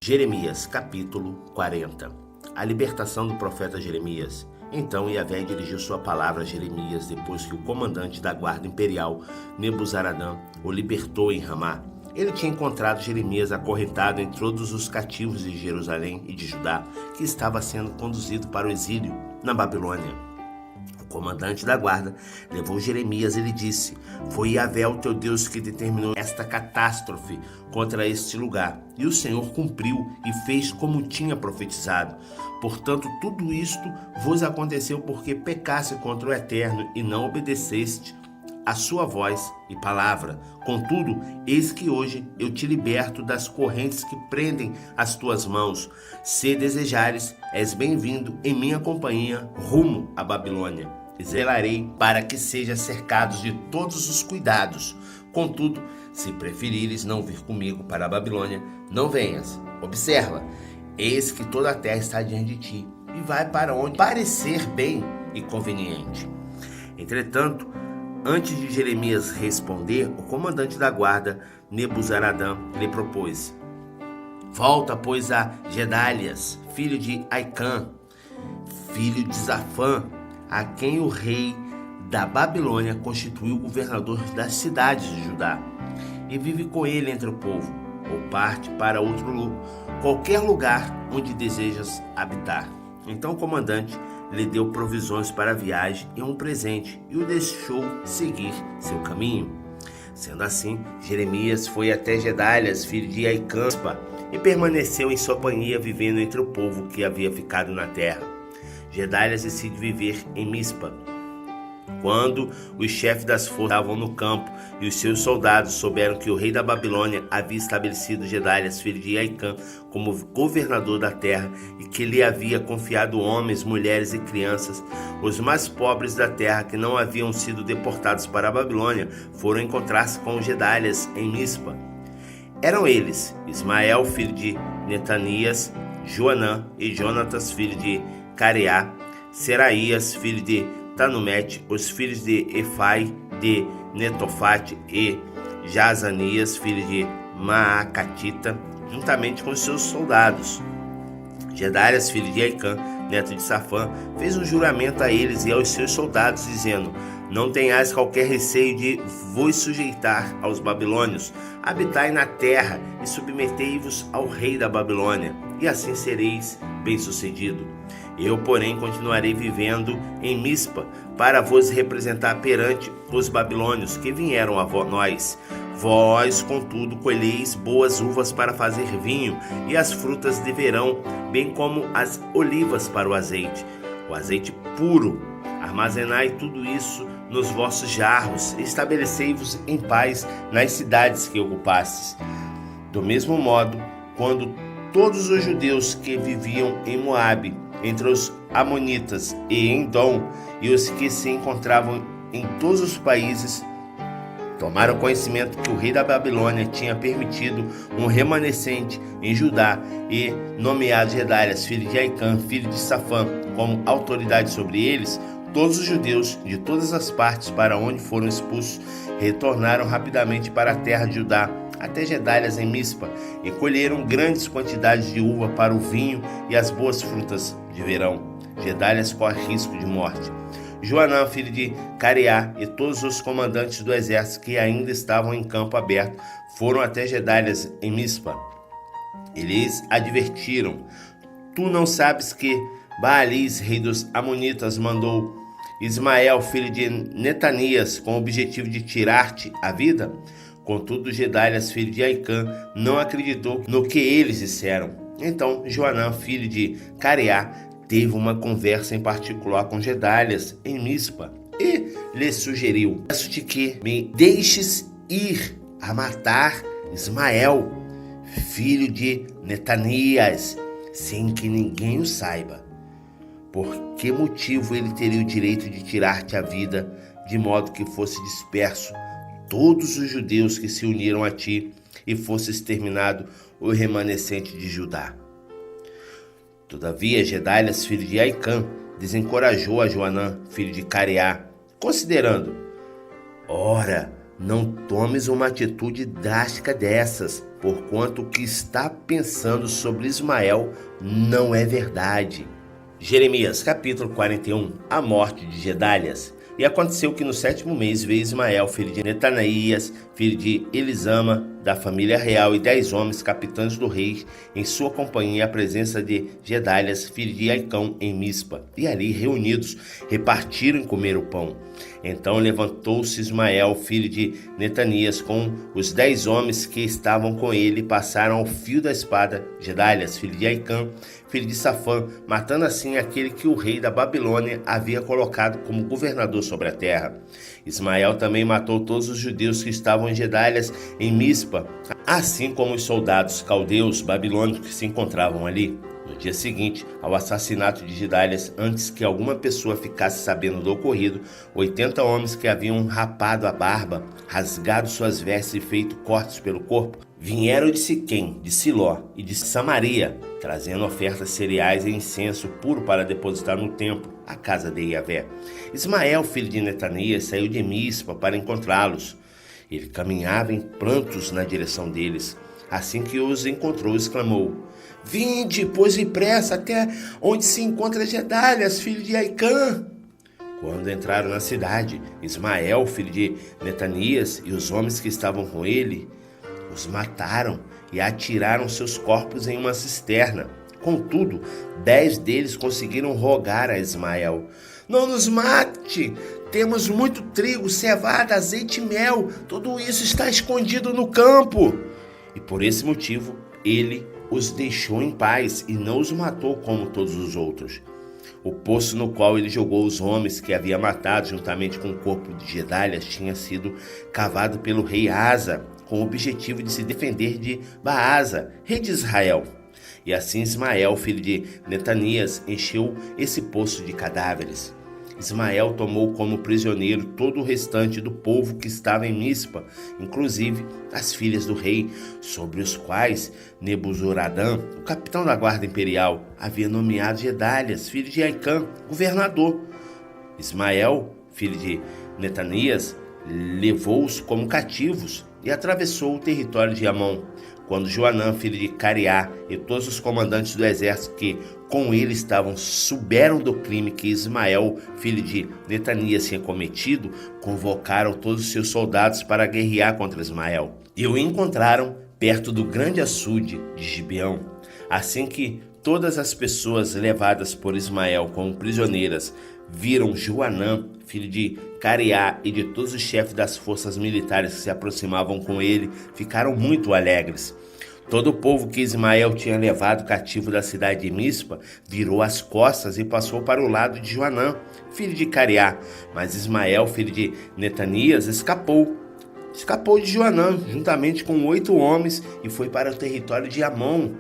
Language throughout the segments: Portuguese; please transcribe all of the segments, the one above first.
Jeremias, capítulo 40. A libertação do profeta Jeremias. Então Yahvé dirigiu sua palavra a Jeremias depois que o comandante da guarda imperial, Nebuzaradã, o libertou em Ramá. Ele tinha encontrado Jeremias acorrentado entre todos os cativos de Jerusalém e de Judá, que estava sendo conduzido para o exílio na Babilônia. O comandante da guarda levou Jeremias e lhe disse: "Foi Yahvé o teu Deus que determinou esta catástrofe contra este lugar, e o Senhor cumpriu e fez como tinha profetizado. Portanto, tudo isto vos aconteceu porque pecaste contra o Eterno e não obedeceste a sua voz e palavra. Contudo, eis que hoje eu te liberto das correntes que prendem as tuas mãos. Se desejares, és bem-vindo em minha companhia rumo à Babilônia. Zelarei para que sejam cercados de todos os cuidados. Contudo, se preferires não vir comigo para a Babilônia, não venhas. Observa, eis que toda a terra está diante de ti, e vai para onde parecer bem e conveniente." Entretanto, antes de Jeremias responder, o comandante da guarda, Nebuzaradã, lhe propôs: "Volta, pois, a Gedálias, filho de Aicã, filho de Zafã, a quem o rei da Babilônia constituiu governador das cidades de Judá, e vive com ele entre o povo, ou parte para qualquer lugar onde desejas habitar." Então o comandante lhe deu provisões para a viagem e um presente, e o deixou seguir seu caminho. Sendo assim, Jeremias foi até Gedálias, filho de Aicã, e permaneceu em sua companhia, vivendo entre o povo que havia ficado na terra. Gedálias decide viver em Mispa. Quando os chefes das forças estavam no campo e os seus soldados souberam que o rei da Babilônia havia estabelecido Gedálias, filho de Aicã, como governador da terra e que lhe havia confiado homens, mulheres e crianças, os mais pobres da terra que não haviam sido deportados para a Babilônia foram encontrar-se com Gedálias em Mispa. Eram eles Ismael, filho de Netanias, Joanã e Jonatas, filho de Careá, Seraías, filho de Tanumete, os filhos de Efai, de Netofate e Jazanias, filho de Maacatita, juntamente com seus soldados. Gedálias, filho de Aicã, neto de Safã, fez um juramento a eles e aos seus soldados, dizendo: "Não tenhais qualquer receio de vos sujeitar aos babilônios. Habitai na terra e submetei-vos ao rei da Babilônia, e assim sereis bem-sucedido. Eu, porém, continuarei vivendo em Mispa, para vos representar perante os babilônios que vieram a nós. Vós, contudo, colheis boas uvas para fazer vinho, e as frutas de verão, bem como as olivas para o azeite puro. Armazenai tudo isso nos vossos jarros, e estabelecei-vos em paz nas cidades que ocupastes." Do mesmo modo, quando todos os judeus que viviam em Moabe, entre os amonitas e em Dom, e os que se encontravam em todos os países, tomaram conhecimento que o rei da Babilônia tinha permitido um remanescente em Judá e nomeado Gedálias, filho de Aicã, filho de Safã, como autoridade sobre eles, todos os judeus de todas as partes para onde foram expulsos retornaram rapidamente para a terra de Judá, até Gedálias em Mispa, e colheram grandes quantidades de uva para o vinho e as boas frutas de verão. Gedálias corre risco de morte. Joanã, filho de Careá, e todos os comandantes do exército que ainda estavam em campo aberto foram até Gedálias em Mispa. Eles advertiram: "Tu não sabes que Baalis, rei dos amonitas, mandou Ismael, filho de Netanias, com o objetivo de tirar-te a vida?" Contudo, Gedálias, filho de Aicã, não acreditou no que eles disseram. Então Joanã, filho de Careá, teve uma conversa em particular com Gedálias em Mispa e lhe sugeriu: "Peço-te que me deixes ir a matar Ismael, filho de Netanias, sem que ninguém o saiba. Por que motivo ele teria o direito de tirar-te a vida, de modo que fosse disperso todos os judeus que se uniram a ti e fosse exterminado o remanescente de Judá?" Todavia, Gedálias, filho de Aicã, desencorajou a Joanã, filho de Careá, considerando: "Ora, não tomes uma atitude drástica dessas, porquanto o que está pensando sobre Ismael não é verdade. Jeremias capítulo 41, a morte de Gedálias. E aconteceu que no 7º mês veio Ismael, filho de Netanias, filho de Elisama, da família real, e 10 homens, capitães do rei, em sua companhia, à presença de Gedálias, filho de Aicão, em Mispa. E ali, reunidos, repartiram e comeram o pão. Então levantou-se Ismael, filho de Netanias, com os 10 homens que estavam com ele, e passaram ao fio da espada Gedálias, filho de Aicã, filho de Safã, matando assim aquele que o rei da Babilônia havia colocado como governador sobre a terra. Ismael também matou todos os judeus que estavam em Gedálias, em Mispa, assim como os soldados caldeus babilônicos que se encontravam ali. No dia seguinte ao assassinato de Gedálias, antes que alguma pessoa ficasse sabendo do ocorrido, 80 homens que haviam rapado a barba, rasgado suas vestes e feito cortes pelo corpo, vieram de Siquém, de Siló e de Samaria, trazendo ofertas cereais e incenso puro para depositar no templo, a casa de Iavé. Ismael, filho de Netanias, saiu de Mispa para encontrá-los. Ele caminhava em prantos na direção deles. Assim que os encontrou, exclamou: Vinde, pois depressa, até onde se encontra Gedálias, filho de Aicã. Quando entraram na cidade, Ismael, filho de Netanias, e os homens que estavam com ele, os mataram e atiraram seus corpos em uma cisterna. Contudo, 10 deles conseguiram rogar a Ismael: Não nos mate! Temos muito trigo, cevada, azeite e mel. Tudo isso está escondido no campo. E por esse motivo, ele os deixou em paz e não os matou como todos os outros. O poço no qual ele jogou os homens que havia matado juntamente com o corpo de Gedálias tinha sido cavado pelo rei Asa, com o objetivo de se defender de Baasa, rei de Israel. E assim Ismael, filho de Netanias, encheu esse poço de cadáveres. Ismael tomou como prisioneiro todo o restante do povo que estava em Mispa, inclusive as filhas do rei, sobre os quais Nebuzaradã, o capitão da guarda imperial, havia nomeado Gedálias, filho de Aicã, governador. Ismael, filho de Netanias, levou-os como cativos e atravessou o território de Amon. Quando Joanã, filho de Cariá, e todos os comandantes do exército que com ele estavam souberam do crime que Ismael, filho de Netanias, tinha cometido, convocaram todos os seus soldados para guerrear contra Ismael. E o encontraram perto do grande açude de Gibeão. Assim que todas as pessoas levadas por Ismael como prisioneiras viram Joanã, filho de Cariá, e de todos os chefes das forças militares que se aproximavam com ele, ficaram muito alegres. Todo o povo que Ismael tinha levado cativo da cidade de Mispa virou as costas e passou para o lado de Joanã, filho de Cariá. Mas Ismael, filho de Netanias, escapou de Joanã, juntamente com 8 homens, e foi para o território de Amon,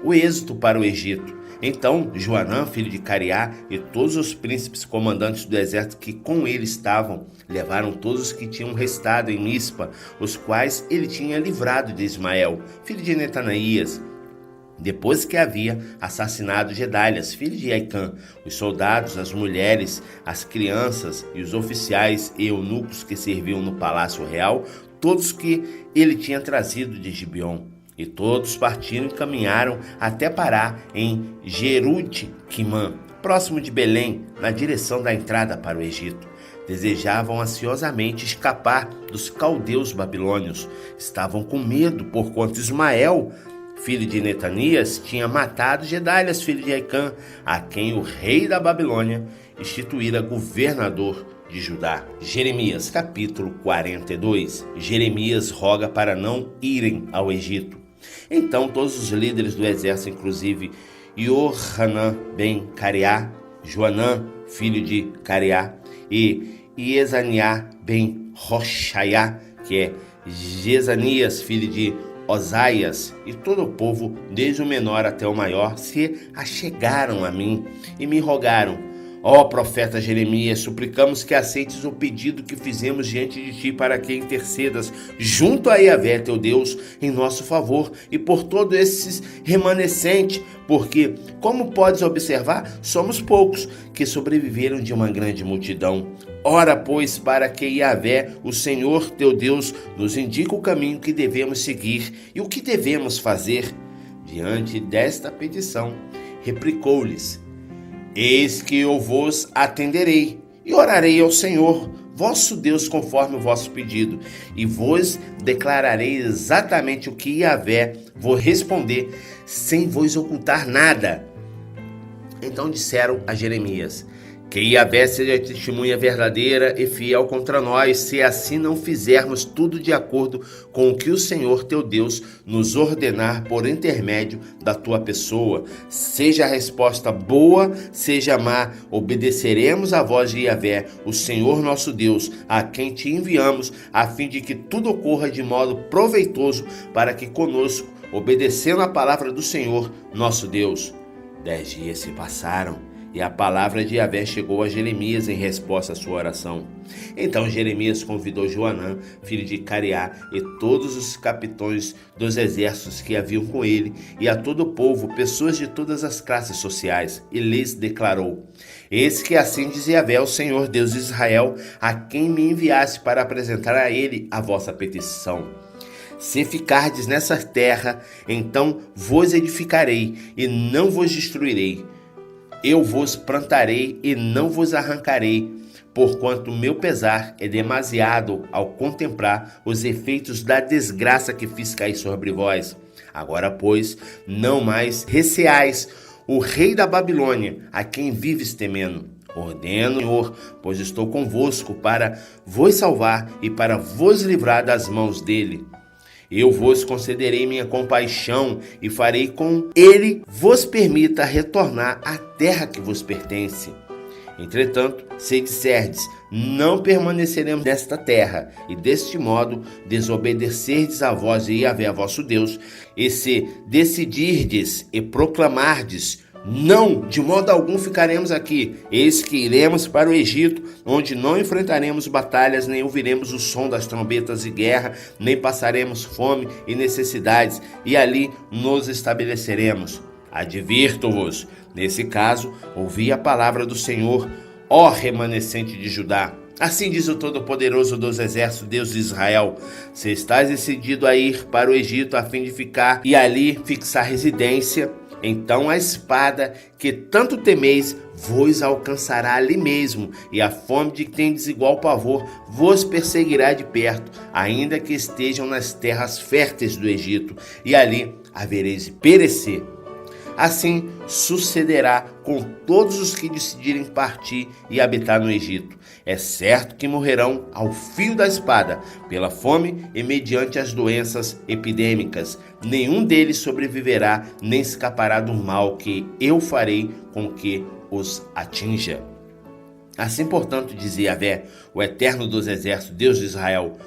o êxodo para o Egito. Então Joanã, filho de Cariá, e todos os príncipes comandantes do exército que com ele estavam, levaram todos os que tinham restado em Mispa, os quais ele tinha livrado de Ismael, filho de Netanias, depois que havia assassinado Gedálias, filho de Aicã, os soldados, as mulheres, as crianças e os oficiais e eunucos que serviam no palácio real, todos que ele tinha trazido de Gibeon. E todos partiram e caminharam até parar em Jerute-Quimã, próximo de Belém, na direção da entrada para o Egito. Desejavam ansiosamente escapar dos caldeus babilônios. Estavam com medo, porquanto Ismael, filho de Netanias, tinha matado Gedálias, filho de Aicã, a quem o rei da Babilônia instituíra governador de Judá. Jeremias capítulo 42. Jeremias roga para não irem ao Egito. Então todos os líderes do exército, inclusive Johanã ben Cariá, Joanã, filho de Cariá, e Ezaniá ben Roxaiá, que é Jezanias, filho de Osaias, e todo o povo, desde o menor até o maior, se achegaram a mim e me rogaram: Ó profeta Jeremias, suplicamos que aceites o pedido que fizemos diante de ti para que intercedas junto a Yahvé, teu Deus, em nosso favor e por todos esses remanescentes, porque, como podes observar, somos poucos que sobreviveram de uma grande multidão. Ora, pois, para que Yahvé, o Senhor teu Deus, nos indique o caminho que devemos seguir e o que devemos fazer. Diante desta petição, replicou-lhes: Eis que eu vos atenderei e orarei ao Senhor, vosso Deus, conforme o vosso pedido, e vos declararei exatamente o que Yahvé vos responder, sem vos ocultar nada. Então disseram a Jeremias: Que Yahvé seja testemunha verdadeira e fiel contra nós, se assim não fizermos tudo de acordo com o que o Senhor teu Deus nos ordenar por intermédio da tua pessoa. Seja a resposta boa, seja má, obedeceremos à voz de Yahvé, o Senhor nosso Deus, a quem te enviamos, a fim de que tudo ocorra de modo proveitoso para que conosco, obedecendo a palavra do Senhor nosso Deus. 10 dias se passaram e a palavra de Yahvé chegou a Jeremias em resposta à sua oração. Então Jeremias convidou Joanã, filho de Careá, e todos os capitães dos exércitos que haviam com ele, e a todo o povo, pessoas de todas as classes sociais, e lhes declarou: Eis que assim diz Yahvé, o Senhor Deus de Israel, a quem me enviaste para apresentar a ele a vossa petição. Se ficardes nessa terra, então vos edificarei e não vos destruirei. Eu vos plantarei e não vos arrancarei, porquanto meu pesar é demasiado ao contemplar os efeitos da desgraça que fiz cair sobre vós. Agora, pois, não mais receais o rei da Babilônia, a quem vives temendo. Ordeno, Senhor, pois estou convosco para vos salvar e para vos livrar das mãos dele. Eu vos concederei minha compaixão e farei com ele vos permita retornar à terra que vos pertence. Entretanto, se disserdes, não permaneceremos nesta terra, e deste modo desobedecerdes a voz de Yahvé, vosso Deus, e se decidirdes e proclamardes, não, de modo algum ficaremos aqui. Eis que iremos para o Egito, onde não enfrentaremos batalhas, nem ouviremos o som das trombetas de guerra, nem passaremos fome e necessidades, e ali nos estabeleceremos. Advirto-vos, nesse caso, ouvi a palavra do Senhor, ó remanescente de Judá. Assim diz o Todo-Poderoso dos Exércitos, Deus de Israel: se estás decidido a ir para o Egito a fim de ficar e ali fixar residência, então a espada que tanto temeis vos alcançará ali mesmo, e a fome de que tendes igual pavor vos perseguirá de perto, ainda que estejam nas terras férteis do Egito, e ali havereis de perecer. Assim sucederá com todos os que decidirem partir e habitar no Egito. É certo que morrerão ao fio da espada, pela fome e mediante as doenças epidêmicas. Nenhum deles sobreviverá, nem escapará do mal que eu farei com que os atinja. Assim, portanto, dizia Yahvé, o Eterno dos Exércitos, Deus de Israel: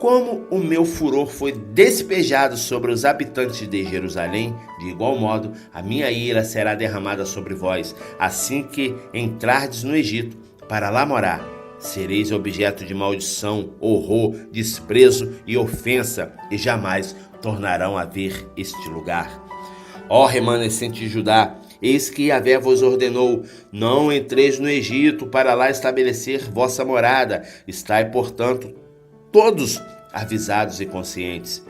como o meu furor foi despejado sobre os habitantes de Jerusalém, de igual modo a minha ira será derramada sobre vós, assim que entrardes no Egito para lá morar. Sereis objeto de maldição, horror, desprezo e ofensa, e jamais tornarão a ver este lugar. Ó remanescente de Judá, eis que Yahvé vos ordenou: não entreis no Egito para lá estabelecer vossa morada. Estai, portanto, todos avisados e conscientes,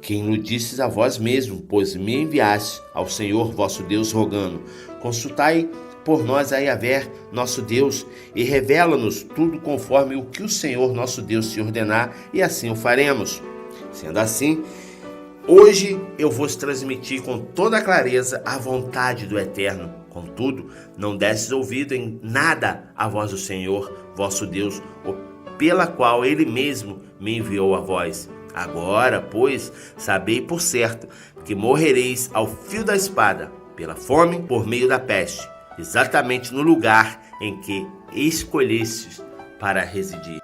que iludistes a vós mesmo, pois me enviaste ao Senhor vosso Deus rogando: consultai por nós a Yahvé, nosso Deus, e revela-nos tudo conforme o que o Senhor nosso Deus te ordenar, e assim o faremos. Sendo assim, hoje eu vos transmiti com toda a clareza a vontade do Eterno. Contudo, não desses ouvido em nada à voz do Senhor vosso Deus, pela qual ele mesmo me enviou a vós. Agora, pois, sabei por certo que morrereis ao fio da espada, pela fome, por meio da peste, exatamente no lugar em que escolhestes para residir.